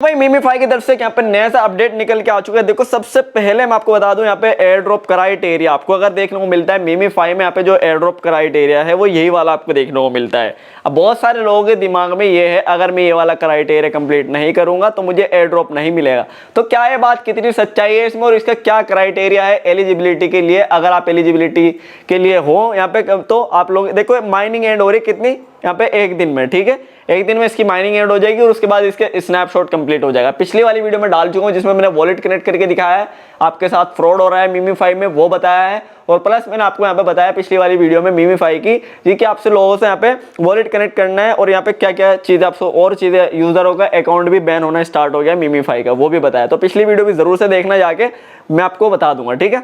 भाई मीमीफाई की तरफ से यहाँ पे नया सा अपडेट निकल के आ चुका है। देखो सबसे पहले मैं आपको बता दूं यहाँ पे एयर ड्रॉप क्राइटेरिया आपको अगर देखने को मिलता है मीमीफाई में, यहाँ पे जो एयर ड्रॉप क्राइटेरिया है वो यही वाला आपको देखने को मिलता है। अब बहुत सारे लोगों के दिमाग में ये है अगर मैं ये वाला क्राइटेरिया कंप्लीट नहीं करूंगा तो मुझे एयर ड्रॉप नहीं मिलेगा। तो क्या ये बात कितनी सच्चाई है इसमें और इसका क्या क्राइटेरिया है एलिजिबिलिटी के लिए? अगर आप एलिजिबिलिटी के लिए हो यहाँ पे तो आप लोग देखो माइनिंग एंड हो रही कितनी यहाँ पे एक दिन में, ठीक है, एक दिन में इसकी माइनिंग एंड हो जाएगी और उसके बाद इसके स्नैपशॉट कंप्लीट हो जाएगा। पिछली वाली वीडियो में डाल चुका हूँ जिसमें मैंने वॉलेट कनेक्ट करके दिखाया है आपके साथ फ्रॉड हो रहा है मीमीफाई में, वो बताया है। और प्लस मैंने आपको यहाँ पे बताया पिछली वाली वीडियो में मीमीफाई की जी कि आपसे लोगों से यहाँ पे वॉलेट कनेक्ट करना है और यहाँ पे क्या क्या चीज़ आपसे और चीज़ें, यूजरों का अकाउंट भी बैन होना स्टार्ट हो गया मीमीफाई का, वो भी बताया। तो पिछली वीडियो भी जरूर से देखना जाके, मैं आपको बता दूंगा, ठीक है।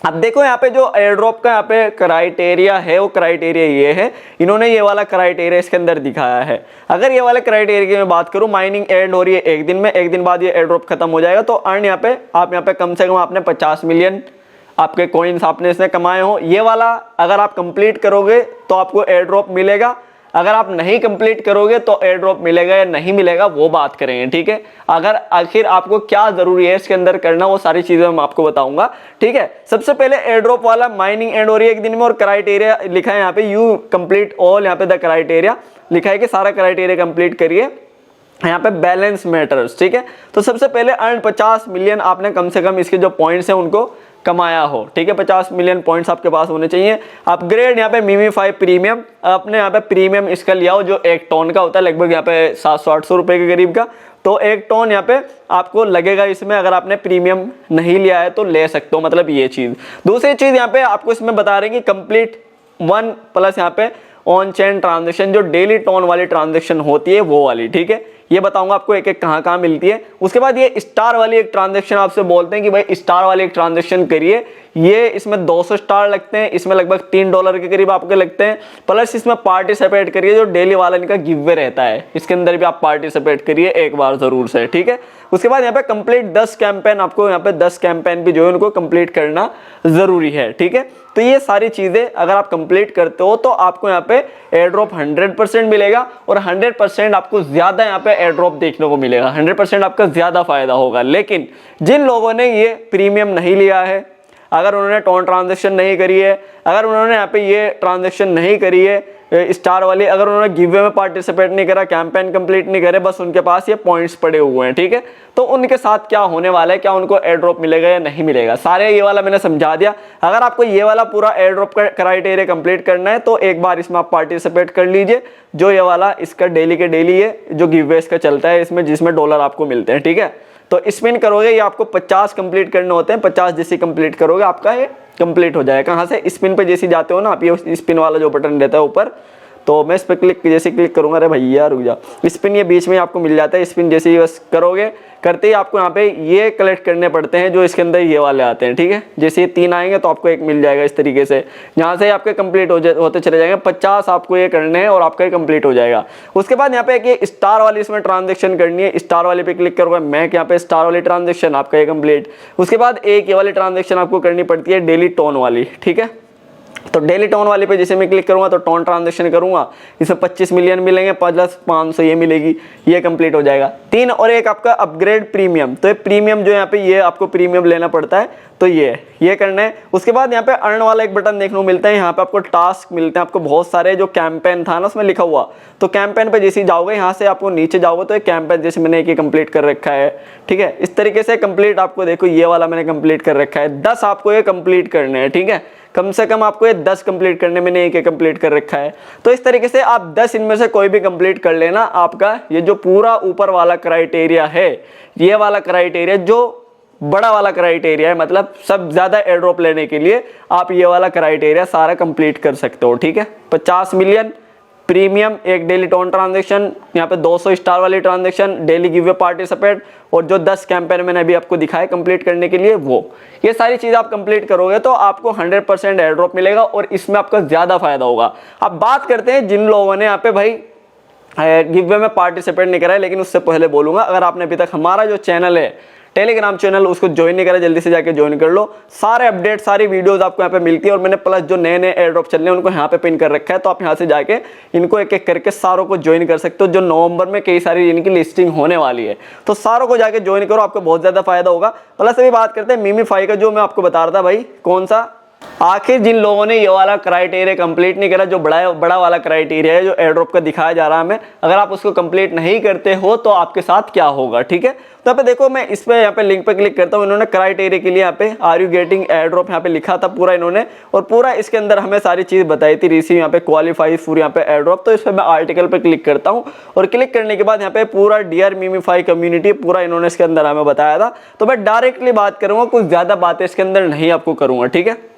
अब देखो यहाँ पे जो एयर ड्रॉप का यहाँ पे क्राइटेरिया है वो क्राइटेरिया ये है, इन्होंने ये वाला क्राइटेरिया इसके अंदर दिखाया है। अगर ये वाले क्राइटेरिया की मैं बात करूँ, माइनिंग एंड हो रही है एक दिन में, एक दिन बाद ये एयर ड्रॉप खत्म हो जाएगा। तो अर्न यहाँ पे आप यहाँ पे कम से कम आपने 50 मिलियन आपके कॉइन्स आपने इसने कमाए हो, ये वाला अगर आप कंप्लीट करोगे तो आपको एयर ड्रॉप मिलेगा। अगर आप नहीं कंप्लीट करोगे तो एयर ड्रॉप मिलेगा या नहीं मिलेगा वो बात करेंगे, ठीक है। अगर आखिर आपको क्या जरूरी है इसके अंदर करना वो सारी चीजें मैं आपको बताऊंगा, ठीक है। सबसे पहले एयर ड्रॉप वाला माइनिंग एंड हो रही है एक दिन में और क्राइटेरिया लिखा है यहाँ पे यू कंप्लीट ऑल, यहाँ पे द क्राइटेरिया लिखा है कि सारा क्राइटेरिया कंप्लीट करिए, यहाँ पे बैलेंस मैटर्स, ठीक है। तो सबसे पहले अर्न 50 मिलियन आपने कम से कम इसके जो पॉइंट्स हैं उनको कमाया हो, ठीक है। 50 मिलियन पॉइंट्स आपके पास होने चाहिए। अपग्रेड यहाँ पे मीमीफाई प्रीमियम, आपने यहाँ पे प्रीमियम इसका लिया हो जो 1 टन का होता है, लगभग यहाँ पे 700-800 रुपए के करीब का। तो 1 टन यहाँ पे आपको लगेगा इसमें, अगर आपने प्रीमियम नहीं लिया है तो ले सकते हो, मतलब ये चीज़। दूसरी चीज़ यहाँ पे आपको इसमें बता रहे हैं कि कंप्लीट 1 प्लस यहाँ पे ऑन चेन ट्रांजेक्शन, जो डेली टोन वाली ट्रांजेक्शन होती है वो वाली, ठीक है। ये बताऊंगा आपको एक एक कहाँ मिलती है। उसके बाद ये स्टार वाली एक ट्रांजेक्शन आपसे बोलते हैं कि भाई स्टार वाली एक ट्रांजेक्शन करिए, ये इसमें 200 स्टार लगते हैं, इसमें लगभग $3 के करीब आपके लगते हैं। प्लस इसमें पार्टिसिपेट करिए, जो डेली वाला इनका गिव रहता है इसके अंदर भी आप पार्टिसिपेट करिए एक बार जरूर से, ठीक है। उसके बाद यहाँ पे कंप्लीट 10 कैंपेन, आपको यहाँ पे 10 कैंपेन भी जो है उनको कंप्लीट करना जरूरी है, ठीक है। तो ये सारी चीजें अगर आप कंप्लीट करते हो तो आपको यहाँ पे एयर ड्रॉप 100% मिलेगा और 100% आपको ज्यादा यहाँ पे एयर ड्रॉप देखने को मिलेगा, 100% आपका ज्यादा फायदा होगा। लेकिन जिन लोगों ने ये प्रीमियम नहीं लिया है, अगर उन्होंने टोन ट्रांजेक्शन नहीं करी है, अगर उन्होंने यहाँ पे ये ट्रांजेक्शन नहीं करी है स्टार वाली, अगर उन्होंने गिववे में पार्टिसिपेट नहीं करा, कैंपेन कंप्लीट नहीं करे, बस उनके पास ये पॉइंट्स पड़े हुए हैं, ठीक है। तो उनके साथ क्या होने वाला है, क्या उनको एयर ड्रॉप मिलेगा या नहीं मिलेगा, सारे ये वाला मैंने समझा दिया। अगर आपको ये वाला पूरा एयर ड्रॉप का क्राइटेरिया कंप्लीट करना है तो एक बार इसमें आप पार्टिसिपेट कर लीजिए, जो ये वाला इसका डेली के डेली है जो गिववे इसका चलता है इसमें, जिसमें डॉलर आपको मिलते हैं, ठीक है। तो स्पिन करोगे ये आपको 50 कंप्लीट करने होते हैं, 50 जैसे कंप्लीट करोगे आपका ये कंप्लीट हो जाएगा। कहाँ से? स्पिन पे जैसे जाते हो ना आप, ये स्पिन वाला जो बटन रहता है ऊपर, तो मैं इस पर जैसे क्लिक करूंगा, अरे भैया रुक जा, स्पिन ये बीच में आपको मिल जाता है। स्पिन जैसे ही बस करोगे, करते ही आपको यहाँ पे ये कलेक्ट करने पड़ते हैं जो इसके अंदर ये वाले आते हैं, ठीक है। जैसे ये 3 आएंगे तो आपको एक मिल जाएगा इस तरीके से, यहाँ से आपके कंप्लीट होते चले जाएंगे। 50 आपको ये करने हैं और आपका ये कंप्लीट हो जाएगा। उसके बाद यहाँ पे एक ये स्टार वाली इसमें ट्रांजेक्शन करनी है, स्टार वाले पे क्लिक करोगे, मैं यहाँ पे स्टार वाली ट्रांजेक्शन आपका ये कंप्लीट। उसके बाद एक ये वाली ट्रांजेक्शन आपको करनी पड़ती है डेली टोन वाली, ठीक है। तो डेली टोन वाले पे जैसे मैं क्लिक करूंगा तो टोन ट्रांजेक्शन करूंगा, इसमें 25 मिलियन मिलेंगे, प्लस 500 ये मिलेगी, ये कंप्लीट हो जाएगा। 3 और एक आपका अपग्रेड प्रीमियम, तो ये प्रीमियम जो यहाँ पे ये आपको प्रीमियम लेना पड़ता है, तो ये करना है। उसके बाद यहाँ पे अर्न वाला एक बटन देखने को मिलता है, यहाँ पे आपको टास्क मिलते हैं, आपको बहुत सारे जो कैंपेन था ना उसमें लिखा हुआ, तो कैंपेन पे जैसे ही जाओगे यहाँ से आपको नीचे जाओगे तो एक कैंपेन जैसे मैंने एक कंप्लीट कर रखा है, ठीक है। इस तरीके से कंप्लीट आपको देखो ये वाला मैंने कंप्लीट कर रखा है, 10 आपको ये कंप्लीट करने हैं, ठीक है। कम से कम आपको ये 10 कंप्लीट करने में एक कंप्लीट कर रखा है। तो इस तरीके से आप 10 इनमें से कोई भी कंप्लीट कर लेना, आपका ये जो पूरा ऊपर वाला क्राइटेरिया है, ये वाला क्राइटेरिया जो बड़ा वाला क्राइटेरिया है, मतलब सब ज्यादा एयर ड्रॉप लेने के लिए आप ये वाला क्राइटेरिया सारा कंप्लीट कर सकते हो, ठीक है। 50 मिलियन प्रीमियम, एक डेली टोन ट्रांजेक्शन, यहाँ पे 200 स्टार वाली ट्रांजेक्शन, डेली गिववे पार्टिसिपेट, और जो 10 कैंपेन मैंने अभी आपको दिखाया कंप्लीट करने के लिए, वो ये सारी चीज़ आप कंप्लीट करोगे तो आपको 100% एयर ड्रॉप मिलेगा और इसमें आपका ज़्यादा फायदा होगा। अब बात करते हैं जिन लोगों ने यहाँ पे भाई गिववे में पार्टिसिपेट नहीं करा है, लेकिन उससे पहले बोलूँगा अगर आपने अभी तक हमारा जो चैनल है टेलीग्राम चैनल उसको ज्वाइन नहीं करा, जल्दी से जाके ज्वाइन कर लो। सारे अपडेट सारी वीडियोस आपको यहाँ पे मिलती है और मैंने प्लस जो नए नए एयर ड्रॉप चल रहे हैं उनको यहाँ पे पिन कर रखा है, तो आप यहाँ से जाके इनको एक एक करके सारों को ज्वाइन कर सकते हो। जो नवंबर में कई सारी इनकी लिस्टिंग होने वाली है, तो सारों को जाके ज्वाइन करो, आपको बहुत ज्यादा फायदा होगा। प्लस अभी बात करते हैं मीमीफाई का, जो मैं आपको बता रहा था भाई कौन सा, आखिर जिन लोगों ने ये वाला क्राइटेरिया कंप्लीट नहीं करा, जो बड़ा वाला क्राइटेरिया है जो एयर ड्रॉप का दिखाया जा रहा है हमें, अगर आप उसको कंप्लीट नहीं करते हो तो आपके साथ क्या होगा, ठीक है। तो यहाँ पे देखो, मैं इस पे यहाँ पे लिंक पे क्लिक करता हूँ, इन्होंने क्राइटेरिया के लिए यहाँ पे are you getting air drop यहाँ पे लिखा था पूरा इन्होंने, और पूरा इसके अंदर हमें सारी चीज बताई थी, रिसीव यहाँ पे क्वालिफाई फॉर यहाँ पे एयर ड्रॉप। तो इस पे मैं आर्टिकल पे क्लिक करता हूँ और क्लिक करने के बाद यहाँ पे पूरा डियर मीमीफाई कम्युनिटी पूरा इन्होंने इसके अंदर हमें बताया था। तो मैं डायरेक्टली बात करूंगा, कुछ ज्यादा बातें इसके अंदर नहीं आपको करूंगा, ठीक है।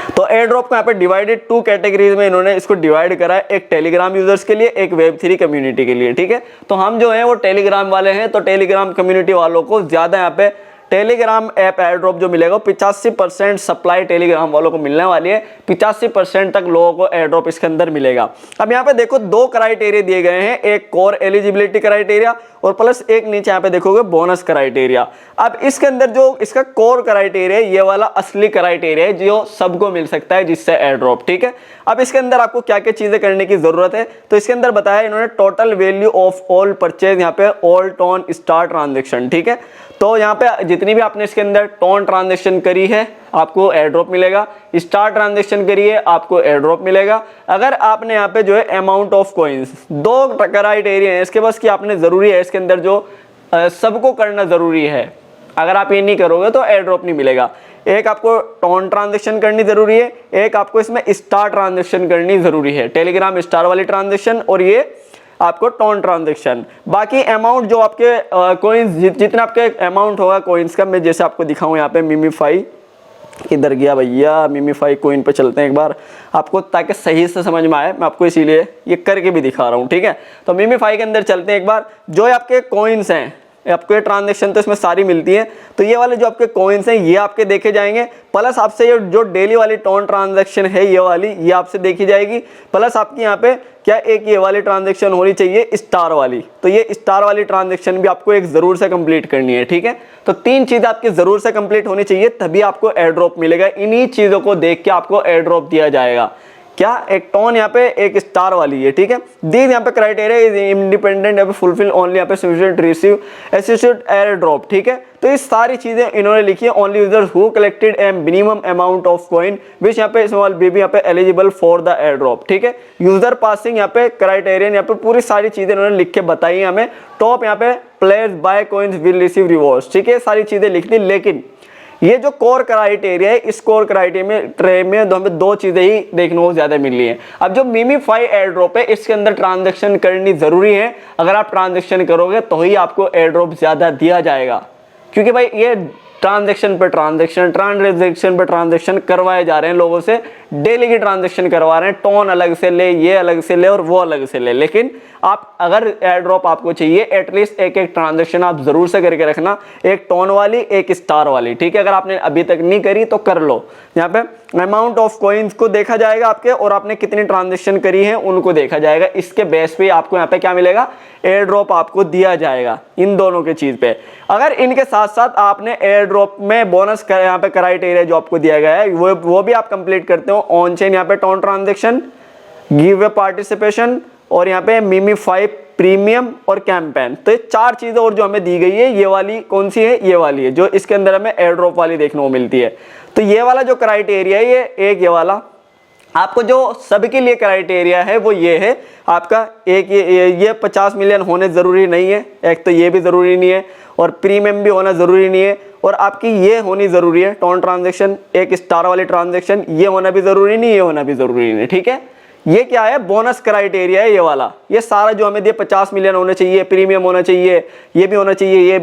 तो एयर ड्रॉप को यहाँ पे डिवाइडेड 2 कैटेगरीज में इन्होंने इसको डिवाइड करा है, एक टेलीग्राम यूजर्स के लिए, एक वेब3 कम्युनिटी के लिए, ठीक है। तो हम जो है वो टेलीग्राम वाले हैं, तो टेलीग्राम कम्युनिटी वालों को ज्यादा यहाँ पे टेलीग्राम ऐप एयर ड्रॉप जो मिलेगा 85% सप्लाई टेलीग्राम वालों को मिलने वाली है, 85% तक लोगों को एयर ड्रॉप इसके अंदर मिलेगा। अब यहाँ पे देखो 2 क्राइटेरिया दिए गए हैं, एक कोर एलिजिबिलिटी क्राइटेरिया और प्लस एक नीचे यहाँ पे देखोगे बोनस क्राइटेरिया। अब इसके अंदर जो इसका कोर क्राइटेरिया ये वाला असली क्राइटेरिया है जो सबको मिल सकता है जिससे एयर ड्रॉप, ठीक है। अब इसके अंदर आपको क्या क्या चीजें करने की जरूरत है, तो इसके अंदर बताया इन्होंने total value of all purchase, यहाँ पे ऑल टोन स्टार ट्रांजेक्शन, ठीक है। तो यहाँ पे जितनी भी आपने इसके अंदर टोन ट्रांजेक्शन करी है आपको एयर ड्रॉप मिलेगा, स्टार ट्रांजेक्शन करिए आपको एयर ड्रॉप मिलेगा। अगर आपने यहाँ पे जो है अमाउंट ऑफ कॉइन्स, 2 क्राइटेरिया है इसके बस कि आपने जरूरी है इसके अंदर जो सबको करना जरूरी है, अगर आप ये नहीं करोगे तो एयर ड्रॉप नहीं मिलेगा। एक आपको टोन ट्रांजेक्शन करनी जरूरी है, एक आपको इसमें स्टार ट्रांजेक्शन करनी जरूरी है, टेलीग्राम स्टार वाली ट्रांजेक्शन और ये आपको टोन ट्रांजेक्शन। बाकी अमाउंट जो आपके कोइंस जितना आपके अमाउंट होगा कोइंस का, मैं जैसे आपको दिखाऊं यहाँ पे मीमीफाई किधर गया भैया, मीमीफाई कोइन पे चलते हैं एक बार आपको, ताकि सही से समझ में आए, मैं आपको इसीलिए ये करके भी दिखा रहा हूँ, ठीक है। तो मीमीफाई के अंदर चलते हैं एक बार, जो आपके कोइंस हैं आपको ये ट्रांजेक्शन तो इसमें सारी मिलती है, तो ये वाले जो आपके कॉइन्स हैं ये आपके देखे जाएंगे, प्लस आपसे ये जो डेली वाली टोन ट्रांजैक्शन है ये वाली ये आपसे देखी जाएगी, प्लस आपकी यहाँ पे क्या एक ये वाली ट्रांजैक्शन होनी चाहिए स्टार वाली, तो ये स्टार वाली ट्रांजैक्शन भी आपको एक जरूर से कंप्लीट करनी है, ठीक है। तो 3 चीजें आपकी जरूर से कंप्लीट होनी चाहिए, तभी आपको एयर ड्रॉप मिलेगा। इन्हीं चीजों को देख के आपको एयर ड्रॉप दिया जाएगा। क्या, एक टोन यहाँ पे एक स्टार वाली है, ठीक है। दीज यहाँ पे क्राइटेरिया इज इंडिपेंडेंट, यहाँ पे फुलफिल ओनली यहाँ पे sufficient receive associate airdrop, ठीक है। तो ये सारी चीजें इन्होंने लिखी है, only users who collected a minimum amount of coin which यहाँ पे स्मॉल बेबी यहाँ पे eligible for the airdrop, ठीक है। यूजर पासिंग यहाँ पे क्राइटेरियन यहाँ पे पूरी सारी चीजें इन्होंने लिख के बताई है हमें। टॉप यहाँ पे players buy coins will receive rewards, ठीक है, सारी चीजें लिख दी। लेकिन ये जो कोर क्राइटेरिया है, इस कोर क्राइटेरिया में हमें 2 चीजें ही देखने को ज्यादा मिल रही है। अब जो मीमीफाई एयर ड्रॉप है इसके अंदर ट्रांजैक्शन करनी जरूरी है, अगर आप ट्रांजैक्शन करोगे तो ही आपको एयर ड्रॉप ज्यादा दिया जाएगा, क्योंकि भाई ये ट्रांजैक्शन पे ट्रांजैक्शन करवाए जा रहे हैं लोगों से, डेली की ट्रांजैक्शन करवा रहे हैं, टोन अलग से ले, ये अलग से ले और वो अलग से ले। लेकिन आप अगर एयर ड्रॉप आपको चाहिए, एटलीस्ट एक ट्रांजैक्शन आप जरूर से करके रखना, एक टोन वाली एक स्टार वाली, ठीक है। अगर आपने अभी तक नहीं करी तो कर लो। यहाँ पे अमाउंट ऑफ कॉइन्स को देखा जाएगा आपके, और आपने कितनी ट्रांजैक्शन करी है उनको देखा जाएगा। इसके बेस पे आपको यहाँ पे क्या मिलेगा, एयर ड्रॉप आपको दिया जाएगा, इन दोनों के चीज पे। अगर इनके साथ साथ आपने एयर ड्रॉप में बोनस यहाँ पे क्राइटेरिया जो आपको दिया गया है वो भी आप कंप्लीट करते हो, ऑन चेन यहाँ पे tone transaction, give away participation और यहाँ पे मीमीफाई प्रीमियम और कैंपेन, तो ये 4 चीजें और जो हमें दी गई है, ये वाली कौन सी है, ये वाली है जो इसके अंदर हमें एयर ड्रॉप वाली देखने को मिलती है। तो ये वाला जो क्राइटेरिया है ये वाला आपको जो सबके लिए क्राइटेरिया है वो ये है आपका, एक ये 50 मिलियन होने जरूरी नहीं है, एक तो ये भी जरूरी नहीं है, और प्रीमियम भी होना जरूरी नहीं है, और आपकी ये होनी जरूरी है टोन ट्रांजैक्शन, एक स्टार वाली ट्रांजैक्शन, ये होना भी जरूरी नहीं, ये होना भी जरूरी नहीं, ठीक है। ये क्या है, बोनस क्राइटेरिया है ये वाला। ये सारा जो हमें दिए 50 मिलियन होने चाहिए, प्रीमियम होना चाहिए, ये भी होना चाहिए,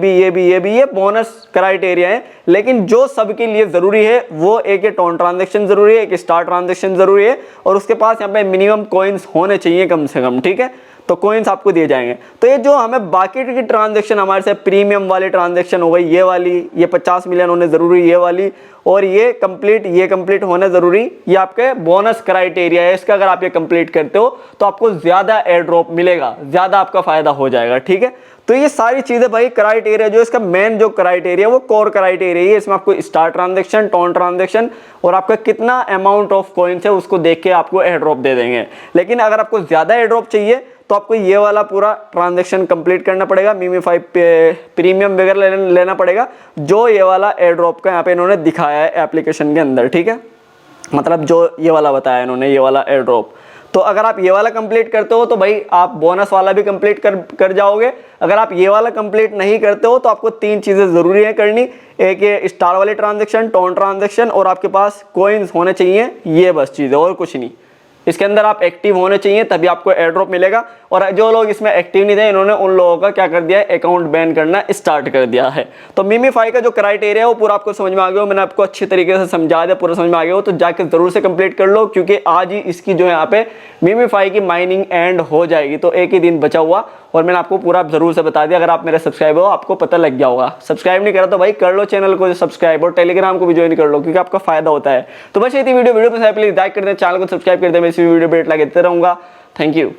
ये बोनस क्राइटेरिया है। लेकिन जो सबके लिए जरूरी है वो एक टोन ट्रांजैक्शन जरूरी है, एक स्टार ट्रांजैक्शन जरूरी है, और उसके पास यहाँ पे मिनिमम कॉइन्स होने चाहिए कम से कम, ठीक है। तो कॉइन्स आपको दिए जाएंगे। तो ये जो हमें बाकी की ट्रांजैक्शन हमारे से प्रीमियम वाली ट्रांजैक्शन हो गई, ये वाली, ये 50 मिलियन होने जरूरी, ये वाली, और ये कंप्लीट होना जरूरी, ये आपके बोनस क्राइटेरिया है। इसका अगर आप ये कंप्लीट करते हो तो आपको ज्यादा एयर ड्रॉप मिलेगा, ज्यादा आपका फायदा हो जाएगा, ठीक है। तो ये सारी चीजें भाई क्राइटेरिया जो इसका मेन जो क्राइटेरिया वो कोर क्राइटेरिया है। इसमें आपको स्टार ट्रांजेक्शन, टोन ट्रांजेक्शन और आपका कितना अमाउंट ऑफ कॉइन्स है उसको देख के आपको एयर ड्रॉप दे देंगे। लेकिन अगर आपको ज्यादा एयर ड्रॉप चाहिए तो आपको ये वाला पूरा ट्रांजेक्शन कंप्लीट करना पड़ेगा, मीमी5 प्रीमियम वगैरह लेना पड़ेगा, जो ये वाला एयर ड्रॉप का यहाँ पे इन्होंने दिखाया है एप्लीकेशन के अंदर, ठीक है। मतलब जो ये वाला बताया इन्होंने, ये वाला एयर ड्रॉप। तो अगर आप ये वाला कंप्लीट करते हो तो भाई आप बोनस वाला भी कंप्लीट कर जाओगे। अगर आप ये वाला कंप्लीट नहीं करते हो तो आपको 3 चीज़ें ज़रूरी है करनी। एक ये स्टार वाले ट्रांजेक्शन, टोन ट्रांजेक्शन और आपके पास कॉइन्स होने चाहिए, ये बस चीज़ है और कुछ नहीं। इसके अंदर आप एक्टिव होने चाहिए तभी आपको एयर ड्रॉप मिलेगा। और जो लोग इसमें एक्टिव नहीं थे इन्होंने उन लोगों का क्या कर दिया है, अकाउंट बैन करना स्टार्ट कर दिया है। तो मीमी5 का जो क्राइटेरिया है वो पूरा आपको समझ में आ गया हो, मैंने आपको अच्छी तरीके से समझा दिया, पूरा समझ में आ गया हो तो जाकर जरूर से कंप्लीट कर लो, क्योंकि आज ही इसकी जो है यहाँ पे मीमी5 की माइनिंग एंड हो जाएगी। तो एक ही दिन बचा हुआ और मैंने आपको पूरा जरूर से बता दिया। अगर आप मेरे सब्सक्राइबर हो आपको पता लग गया होगा। सब्सक्राइब नहीं करा तो भाई कर लो चैनल को सब्सक्राइब और टेलीग्राम को भी ज्वाइन कर लो, क्योंकि आपका फायदा होता है। तो बस ये थी वीडियो पसंद आए प्लीज लाइक कर दें, चैनल को सब्सक्राइब कर दें। मैं इसी वीडियो पर लाइक देते रहूंगा। Thank you.